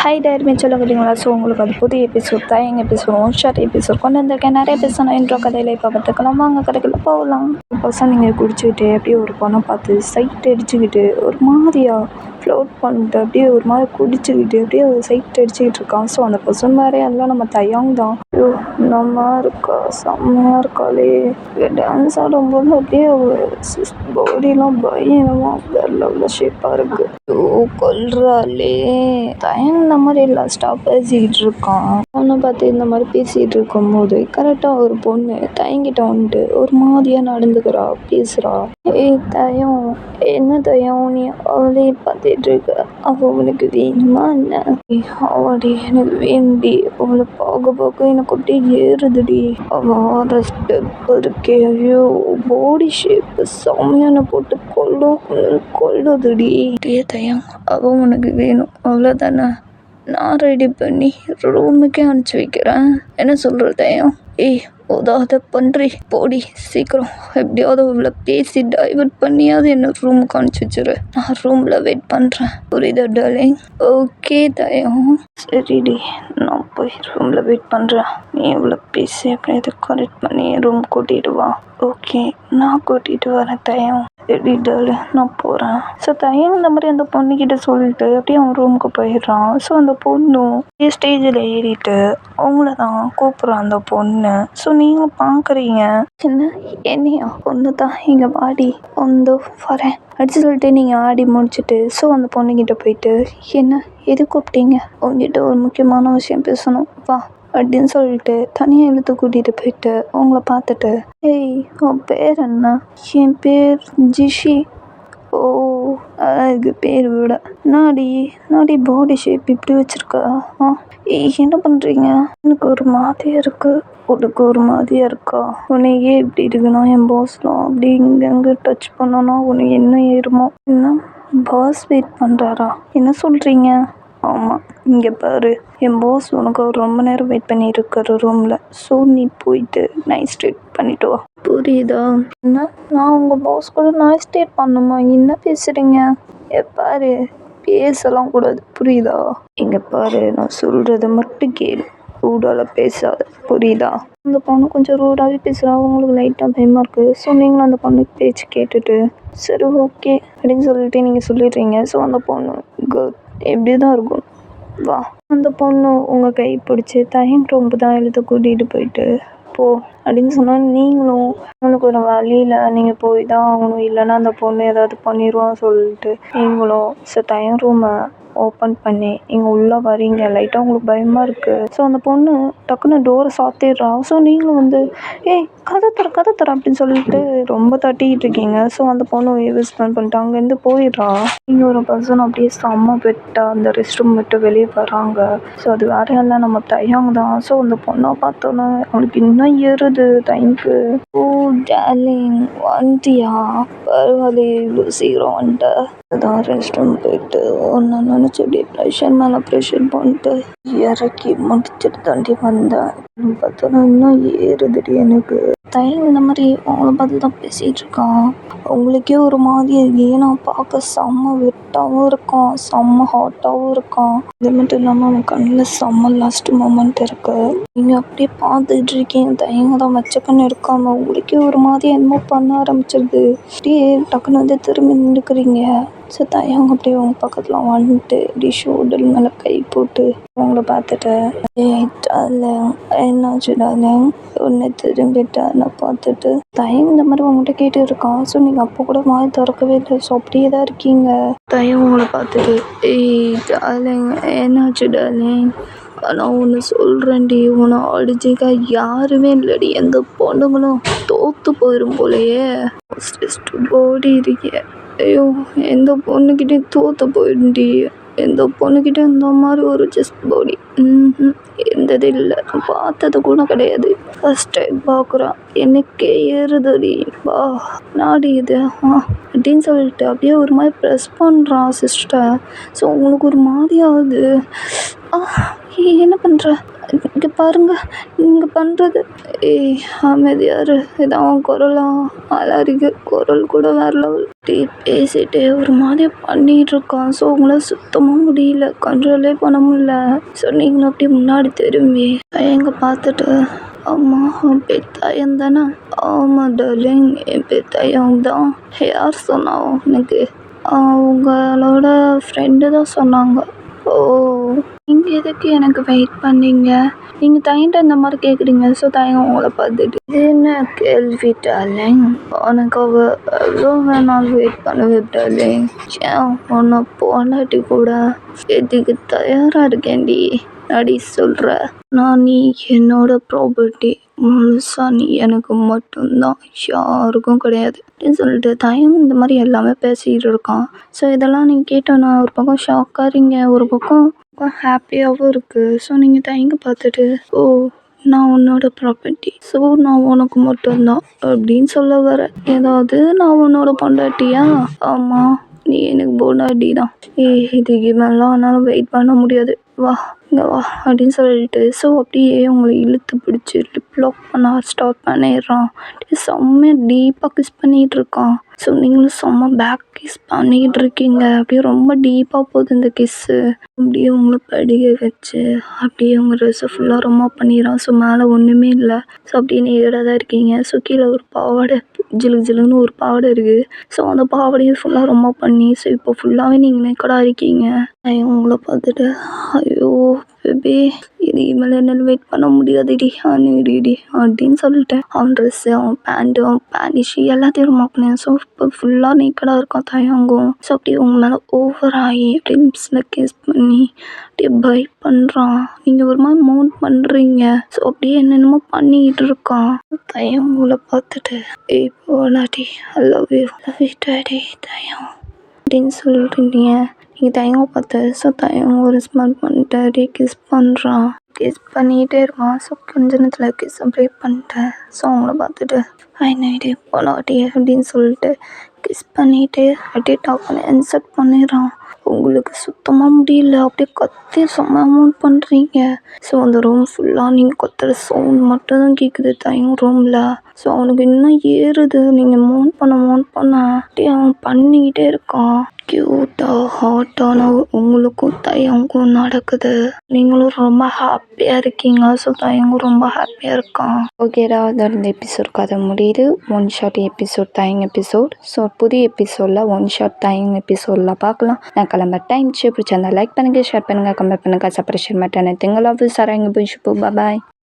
Hi டயர்மே சொல்ல முடியுங்களா? So உங்களுக்கு அது புது எபிசோட் தான். எங்கள் எபிசோட் ஒன் ஷார்ட் எபிசோட் கொண்டு வந்திருக்கேன். நிறைய பேசணும் இன்ட்ரோ கதையில் இப்போ பார்த்துக்கலாம். வாங்க கதைக்குள்ளே போகலாம். பசங்க குடிச்சுக்கிட்டு அப்படியே ஒரு பொண்ணை பார்த்து சைட் அடிச்சுக்கிட்டு ஒரு மாதிரியா ஃப்ளோட் பண்ணிட்டு அப்படியே ஒரு மாதிரி குடிச்சுக்கிட்டு அப்படியே ஒரு சைட் அடிச்சுக்கிட்டு இருக்கான். ஸோ அந்த பசங்க வேறே எல்லாம் நம்ம தயங்க தான். ஐயோ நம்ம இருக்கா செம்மையாக இருக்காளே, டான்ஸ் ஆடும்போது அப்படியே பாடிலாம் பயங்கரமாக வேறு லெவலில் ஷேப்பாக இருக்குது. ஐயோ கொல்றாளே. தயங்க இந்த மாதிரி லாஸ்ட்டாக பேசிக்கிட்டு இருக்கான். அவனை பார்த்து இந்த மாதிரி பேசிகிட்டு இருக்கும்போது கரெக்டாக ஒரு பொண்ணு தயங்கிட்ட வந்துட்டு ஒரு மாதிரியாக நடந்துக்கிறா, பேசுகிறா. ஏய் தயம், என்ன தயம் நீ அவளையே பார்த்துட்டு இருக்க? அவள் உனக்கு வேணுமா என்ன? அவடி எனக்கு வேண்டி, அவளை பார்க்க பார்க்க எனக்கு அப்படியே ஏறுதுடி. அவள் ஆற ஸ்டெப் இருக்கே, ஐயோ பாடி ஷேப் செம்மையான போட்டு கொள்ளுதுடி. தயம், அவள் உனக்கு வேணும் அவ்வளோதானே? நான் ரெடி பண்ணி ரூமுக்கே அனுப்பிச்சி வைக்கிறேன். என்ன சொல்கிற தயம்? ஏய் உதாத பண்ணுறி போடி சீக்கிரம். எப்படியாவது அவளை பேசி டைவர்ட் பண்ணியாவது என்ன ரூமுக்கு அனுப்பிச்சி வச்சிரு. நான் ரூமில் வெயிட் பண்ணுறேன். புரியுதா டார்லிங்? ஓகே தயம், சரிடி நான் போய் ரூமில் வெயிட் பண்ணுறேன். நீ இவ்வளோ பேசி எப்படியாவது கரெக்ட் பண்ணி ரூம் கூட்டிகிட்டு வா. ஓகே நான் கூட்டிகிட்டு வரேன் தயம். சரி டார்லிங் நான் போகிறேன். ஸோ தயம் இந்த மாதிரி அந்த பொண்ணுக்கிட்ட சொல்லிட்டு அப்படியே அவன் ரூமுக்கு போயிடுறான். ஸோ அந்த பொண்ணும் ஸ்டேஜில் ஏறிட்டு அவங்கள தான் கூப்பிட்றான் அந்த பொண்ணு. ஸோ நீங்கள் பார்க்குறீங்க என்னையா பொண்ணு தான் இங்கே வாடி வந்து வரேன் அப்படின்னு சொல்லிட்டு நீங்கள் ஆடி முடிச்சுட்டு ஸோ அந்த பொண்ணுக்கிட்ட போயிட்டு என்ன எது கூப்பிட்டீங்க? உங்ககிட்ட ஒரு முக்கியமான விஷயம் பேசணும் வா அப்படின்னு சொல்லிட்டு தனியாக இழுத்து கூட்டிகிட்டு போயிட்டு அவங்கள பார்த்துட்டு, ஏய் உன் பேர் என்ன? என் பேர் ஜிஷி. ஓ அதுக்கு பேர் விட நாடி பாடி ஷேப் இப்படி வச்சுருக்கா? என்ன பண்ணுறீங்க? எனக்கு ஒரு மாதிரியாக இருக்குது. உனக்கு ஒரு மாதிரியாக இருக்கா? உன்னையே இப்படி இருக்குன்னா என் பாஸ்லாம் அப்படி இங்கே டச் பண்ணோன்னா உனக்கு என்ன ஏறுமோ? என்ன பாஸ் வெயிட் பண்ணுறாரா? என்ன சொல்கிறீங்க? ஆமாம் இங்கே பாரு, என் பாஸ் உனக்கு ரொம்ப நேரம் வெயிட் பண்ணியிருக்காரு ரூமில். ஸோ நீ போயிட்டு நைட் ஸ்டேட் பண்ணிட்டு வா. புரியுதா? என்ன நான் உங்கள் பாஸ் கூட நைட் ஸ்டேட் பண்ணுமா? என்ன பேசுகிறீங்க? பாரு பேசலாம் கூடாது புரியுதா? இங்கே பாரு நான் சொல்கிறத மட்டும் கேளு, ரூடால் பேசாத புரியுதா? அந்த பொண்ணு கொஞ்சம் ரூடாகவே பேசுகிறா. அவங்களுக்கு லைட்டாக பயமாக இருக்குது. ஸோ நீங்களும் அந்த பொண்ணுக்கு பேச்சு கேட்டுட்டு சரி ஓகே அப்படின்னு சொல்லிட்டு நீங்கள் சொல்லிடுறீங்க. ஸோ அந்த பொண்ணு எப்படி தான் இருக்கும் வா. அந்த பொண்ணு உங்கள் கை பிடிச்சி தயம் ரொம்ப தான் எழுத கூட்டிகிட்டு போயிட்டு போ அப்படின்னு சொன்னால் நீங்களும் உங்களுக்கு ஒரு வழியில் நீங்கள் போய் தான் ஆகணும், இல்லைன்னா அந்த பொண்ணு ஏதாவது பண்ணிடுவான்னு சொல்லிட்டு நீங்களும் தயம் ரூமை ஓப்பன் பண்ணி இங்கே உள்ளே வரீங்க. லைட்டாக உங்களுக்கு பயமாக இருக்குது. ஸோ அந்த பொண்ணு டக்குன்னு டோரை சாத்திடுறா. ஸோ நீங்களும் வந்து ஏய் கதை தர அப்படின்னு சொல்லிட்டு ரொம்ப தட்டிக்கிட்டு இருக்கீங்க. ஸோ அந்த பொண்ணு யூஸ்பெண்ட் பண்ணிட்டு அங்கேருந்து போயிடுறா. இங்கே ஒரு பர்சன் அப்படியே செம்ம பெட்டா அந்த ரெஸ்ட் ரூம் விட்டு வெளியே வராங்க. ஸோ அது வேற எல்லாம் நம்ம தயங்க தான். ஸோ அந்த பொண்ணை பார்த்தோன்னா அவனுக்கு இன்னும் ஏறுது தயங்கு. ஓ டார்லிங் வந்துட்டியா? பரவாயில்ல இவ்வளோ சீக்கிரம் வந்துட்ட. அதான் ரெஸ்ட் ரூம் போயிட்டு ஒன்று நினச்சி அப்படியே ப்ரெஷர் மேலே ப்ரெஷர் பண்ணிட்டு இறக்கி முடிச்சுட்டு தாண்டி வந்தேன். பார்த்தோன்னா இன்னும் ஏறுதுடி எனக்கு. தயங்க இந்த மாதிரி அவங்கள பார்த்து தான் பேசிகிட்டு இருக்கான். அவங்களுக்கே ஒரு மாதிரி இருக்கு. ஏன்னா பார்க்க செம்ம வெட்டாகவும் இருக்கான், செம்ம ஹாட்டாகவும் இருக்கான். இது மட்டும் இல்லாமல் அவன் கண்ணில் செம்ம லாஸ்ட் மூமெண்ட் இருக்கு. நீங்கள் அப்படியே பார்த்துக்கிட்டு இருக்கீங்க. தயங்க தான் வச்சக்கண்ணு இருக்காம உங்களுக்கே ஒரு மாதிரி என்னமோ பண்ண ஆரம்பிச்சிருது. அப்படியே டக்குன்னு வந்து திரும்பி நின்றுக்கிறீங்க. ஸோ தயங்க அப்படியே அவங்க பக்கத்தில் வந்துட்டு இப்படி ஷோல்டர் மேலே கை போட்டு அவங்கள பார்த்துட்டு ஏய் டார்லிங் என்னாச்சு டார்லிங்? ஒன்று திரும்பிட்டு நான் பார்த்துட்டு தயம் இந்த மாதிரி உங்கள்கிட்ட கேட்டு இருக்கான். ஸோ நீங்கள் அப்போ கூட வாய் திறக்கவே இல்லை. ஸோ அப்படியே தான் இருக்கீங்க. தயம் உங்களை பார்த்துட்டு ஏய் டார்லிங் என்னாச்சு டார்லிங்? ஆனால் ஒன்று சொல்கிறேன்டி, உன்னை அடிச்சிக்கா யாருமே இல்லடி. எந்த பொண்ணுங்களும் தோற்று போயிடும் போலையே. ஓடி இருக்கே. ஐயோ எந்த பொண்ணுக்கிட்டேயும் தோற்று போயிடும்டி. எந்த பொண்ணுக்கிட்ட இந்த மாதிரி ஒரு ஜஸ்ட் பாடி இருந்தது இல்லை. நான் பார்த்தது கூட கிடையாது. ஃபஸ்ட் டைம் பார்க்குறான். எனக்கே ஏறுதடி. வா நாடி இது அப்படின்னு சொல்லிட்டு அப்படியே ஒரு மாதிரி ப்ரெஸ் பண்ணுறான் சிஸ்டர். ஸோ உங்களுக்கு ஒரு மாதிரி ஆகுது. என்ன பண்ணுற? இங்கே பாருங்க நீங்கள் பண்ணுறது. ஏய் அமைதியாரு, இதான் குரலா அலறிக்கு குரல் கூட வேற லெவல். டீ பேசிட்டே ஒரு மாதிரியா பண்ணிகிட்டு இருக்கான். ஸோ உங்களை சுத்தமாக முடியல, கண்ட்ரோலே பண்ண முடியல. ஸோ நீங்களும் அப்படியே முன்னாடி திரும்பி எங்கே பார்த்துட்டு, அம்மா உன் பேர் தாயம் தானே? ஆமாம் டார்லிங், என் பேர் தாயம் தான். யார் சொன்னா உனக்கு? உங்களோட ஃப்ரெண்டு தான் சொன்னாங்க. ஓ, நீங்கள் எதுக்கு எனக்கு வெயிட் பண்ணீங்க? நீங்கள் தயன்ட்டு இந்த மாதிரி கேட்குறீங்க. ஸோ தயங்க உங்களை பார்த்துட்டு, இது என்ன கேள்வி டார்லிங்? உனக்காக எவ்வளோ வேணாலும் வெயிட் பண்ணுவேன் டார்லிங். ஏன் உன்னை போனாட்டி கூட எதுக்கு தயாராக இருக்கேன்டி அடி சொல்கிற. நீ என்னோட ப்ராப்பர்ட்டி, முழுசா நீ எனக்கு மட்டும்தான், யாருக்கும் கிடையாது அப்படின்னு சொல்லிட்டு தயம் இந்த மாதிரி எல்லாமே பேசிகிட்டு இருக்கான். ஸோ இதெல்லாம் நீங்கள் கேட்டோன்னா ஒரு பக்கம் ஷாக்காகிறீங்க, ஒரு பக்கம் ஹாப்பியாகவும் இருக்குது. ஸோ நீங்கள் தயங்க பார்த்துட்டு, ஓ நான் உன்னோட ப்ராப்பர்ட்டி, ஸோ நான் உனக்கு மட்டும்தான் அப்படின்னு சொல்ல வர. ஏதாவது நான் உன்னோட பொண்டாட்டியா? ஆமாம், நீ எனக்கு பொண்டாட்டி தான். இதுக்கு மேலாம் என்னால் வெயிட் பண்ண முடியாது, வா இங்கே வா அப்படின்னு சொல்லிட்டு, ஸோ அப்படியே உங்களை இழுத்து பிடிச்சி லிப் லாக் பண்ண ஸ்டார்ட் பண்ணிடுறான். செம்ம டீப்பாக கிஸ் பண்ணிகிட்டு இருக்கான். ஸோ நீங்களும் செம்ம பேக் கிஸ் பண்ணிக்கிட்டு இருக்கீங்க. அப்படியே ரொம்ப டீப்பாக போகுது இந்த கிஸ்ஸு. அப்படியே உங்களை படிக்க வச்சு அப்படியே உங்கள் ட்ரெஸ்ஸை ஃபுல்லாக ரொம்ப பண்ணிடுறான். ஸோ மேலே ஒன்றுமே இல்லை. ஸோ அப்படியே நேராக தான் இருக்கீங்க. ஸோ கீழே ஒரு பாவாடை, ஜிலுன்னு ஒரு பாவாடை இருக்குது. ஸோ அந்த பாவாடையை ஃபுல்லாக ரொம்ப பண்ணி, ஸோ இப்போ ஃபுல்லாகவே நீங்கள் நேக்கடாக இருக்கீங்க. உங்களை பார்த்துட்டு, ஐயோ பேபி, இது மேலே என்னால் வெயிட் பண்ண முடியாதுடி, அனுடிடி அப்படின்னு சொல்லிட்டேன். அவன் ட்ரெஸ்ஸு, அவன் பேண்ட்டு, அவன் பேனிஷு எல்லாத்தையும் ரொம்ப பண்ணேன். ஸோ இப்போ ஃபுல்லாக நேக்கடாக இருக்கான் தயங்கும். ஸோ அப்படியே உங்கள் மேலே ஓவர் ஆகி அப்படியே லிப்ஸில் கிஸ் பண்ணி அப்படியே பைட் பண்ணுறான். நீங்கள் ஒரு மாதிரி மவுண்ட் பண்ணுறீங்க. ஸோ அப்படியே என்னென்னமோ பண்ணிக்கிட்டு இருக்கான். தயம் உங்களை பார்த்துட்டு, ஏய் போலாடி, ஐ லவ் யூ டாடி தயம் அப்படின்னு சொல்கிறீங்க. நீங்கள் தயங்கம் பார்த்து, ஸோ தயங்கம் ஒரு ஸ்மெல் பண்ணிட்டு அப்படியே கிஸ் பண்ணுறான். கிஸ் பண்ணிகிட்டே இருக்கான். ஸோ கொஞ்ச நேரத்தில் கிஸ் அப்படியே பண்ணிட்டேன். ஸோ அவங்கள பார்த்துட்டு, ஐ நைட்டு போலாட்டி அப்படின்னு சொல்லிட்டு கிஸ் பண்ணிவிட்டு அப்படியே டாக்குன்னு இன்சர்ட் பண்ணிடுறான். உங்களுக்கு சுத்தமாக முடியல, அப்படியே கத்தி செம்ம அமௌண்ட் பண்ணுறீங்க. ஸோ அந்த ரூம் ஃபுல்லாக நீங்கள் கத்துற சவுண்ட் மட்டும் தான் கேட்குது தயங்க ரூமில். ஸோ அவனுக்கு இன்னும் ஏறுது. நீங்கள் மவுண்ட் பண்ண அப்படியே அவன் பண்ணிக்கிட்டே இருக்கான். க்யூட்டாக ஹாட்டான உங்களுக்கும் தயங்கும் நடக்குது. நீங்களும் ரொம்ப ஹாப்பியாக இருக்கீங்க. ஸோ தயங்கும் ரொம்ப ஹாப்பியாக இருக்கான். ஓகேடா, அதோட இந்த எபிசோட் கதை முடியுது. ஒன் ஷாட் எபிசோட் தயங் எபிசோட். ஸோ புதிய எபிசோடில் ஒன் ஷாட் தயங் எபிசோடில் பார்க்கலாம். நான் கிளம்ப டைம் பிடிச்சிருந்தா லைக் பண்ணுங்கள், ஷேர் பண்ணுங்கள், கமெண்ட் பண்ணுங்கள், சப்ஸ்கிரைப் பண்ணுங்கள். திங்களா சார் எங்கே போய் பாய்.